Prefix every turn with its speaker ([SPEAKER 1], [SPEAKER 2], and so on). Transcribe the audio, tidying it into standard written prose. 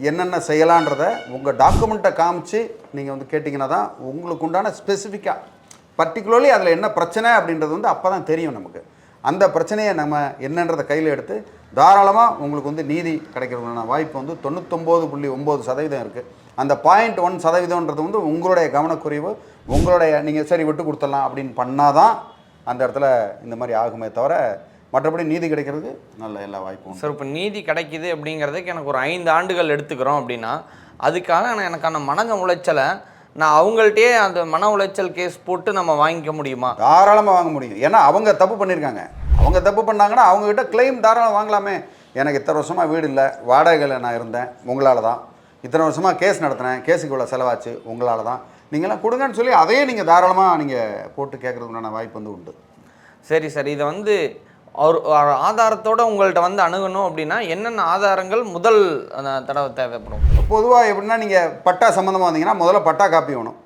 [SPEAKER 1] என்னென்ன செய்யலான்றத உங்கள் டாக்குமெண்ட்டை காமிச்சு நீங்கள் வந்து கேட்டிங்கன்னா தான் உங்களுக்கு உண்டான ஸ்பெசிஃபிக்காக பர்டிகுலர்லி அதில் என்ன பிரச்சனை அப்படின்றது வந்து அப்போ தான் தெரியும் நமக்கு. அந்த பிரச்சனையை நம்ம என்னன்றதை கையில் எடுத்து தாராளமாக உங்களுக்கு வந்து நீதி கிடைக்கிறதுக்கான வாய்ப்பு வந்து 99.9% இருக்குது. அந்த 0.1% வந்து உங்களுடைய கவனக்குறைவு, உங்களுடைய நீங்கள் சரி விட்டு கொடுத்துடலாம் அப்படின்னு பண்ணால் தான் அந்த இடத்துல இந்த மாதிரி ஆகுமே தவிர மற்றபடி நீதி கிடைக்கிறது நல்ல எல்லா வாய்ப்பும்.
[SPEAKER 2] சார், இப்போ நீதி கிடைக்கிது அப்படிங்கிறதுக்கு எனக்கு ஒரு 5 ஆண்டுகள் எடுத்துக்கிறோம் அப்படின்னா அதுக்காக எனக்கான மன உளைச்சலை நான் அவங்கள்ட்டே அந்த மன உளைச்சல் கேஸ் போட்டு நம்ம வாங்கிக்க முடியுமா?
[SPEAKER 1] தாராளமாக வாங்க முடியும். ஏன்னா அவங்க தப்பு பண்ணியிருக்காங்க. அவங்க தப்பு பண்ணாங்கன்னா அவங்ககிட்ட கிளைம் தாராளம் வாங்கலாமே. எனக்கு இத்தனை வருஷமாக வீடு இல்லை, வாடகையில் நான் இருந்தேன், உங்களால் தான். இத்தனை வருஷமாக கேஸ் நடத்தினேன், கேஸுக்கு இவ்வளோ செலவாச்சு, உங்களால் தான். நீங்களாம் கொடுங்கன்னு சொல்லி அதையே நீங்கள் தாராளமாக நீங்கள் போட்டு கேட்குறதுக்கான வாய்ப்பு வந்து உண்டு.
[SPEAKER 2] சரி சார், இதை வந்து ஒரு ஆதாரத்தோடு உங்கள்கிட்ட வந்து அணுகணும் அப்படின்னா என்னென்ன ஆதாரங்கள் முதல் தடவை தேவைப்படும்?
[SPEAKER 1] பொதுவாக எப்படின்னா நீங்கள் பட்டா சம்மந்தமாக வந்தீங்கன்னா முதல்ல பட்டா காப்பி வேணும்.